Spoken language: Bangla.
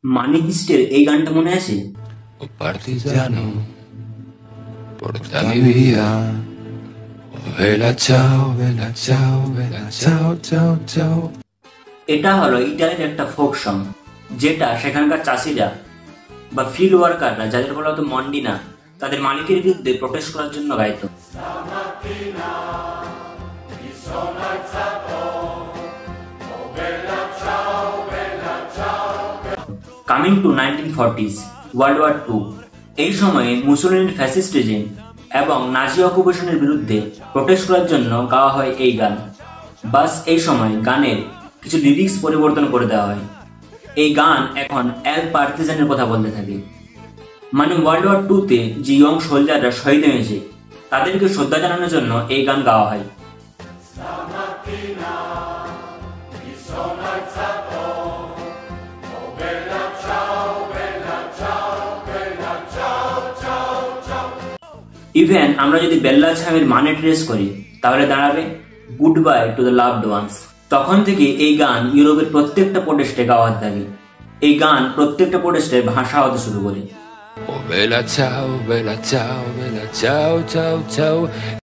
মানিক স্টের এই গানটা মনে আছে? Oh partigiano, porta mi via. Oh vela ciao, vela ciao, vela ciao, ciao, ciao. এটা হলো ইতালির একটা ফোক সং, যেটা সেখানকার চাষিরা বা ফিল্ড ওয়ার্কাররা, যাদের বলা হতো মন্ডিনা, তাদের মালিকের বিরুদ্ধে প্রোটেস্ট করার জন্য গাইতো। Coming to 1940s, world war two, এই সময়ে মুসোলিনির ফ্যাসিস্ট রেজিম এবং নাজি অকুপেশনের বিরুদ্ধে প্রোটেস্ট করার জন্য গাওয়া হয় এই গান। বাস এই সময় গানের কিছু লিরিক্স পরিবর্তন করে দেওয়া হয়। এই গান এখন এল পার্টিজানের কথা বলতে থাকে, মানে ওয়ার্ল্ড ওয়ার টুতে যে ইয়ং সোলজাররা শহীদ হয়েছে তাদেরকে শ্রদ্ধা জানানোর জন্য এই গান গাওয়া হয়। ইভেন আমরা যদি বেল্লা ছামের মানে ট্রেস করি তাহলে দাঁড়াবে good bye to the loved ones. তখন থেকে এই গান ইউরোপের প্রত্যেকটা প্রোটেস্টে গাওয়া হতে থাকে। এই গান প্রত্যেকটা প্রোটেস্টের ভাষা হতে শুরু করে। Oh bella ciao, bella ciao, bella ciao, ciao, ciao.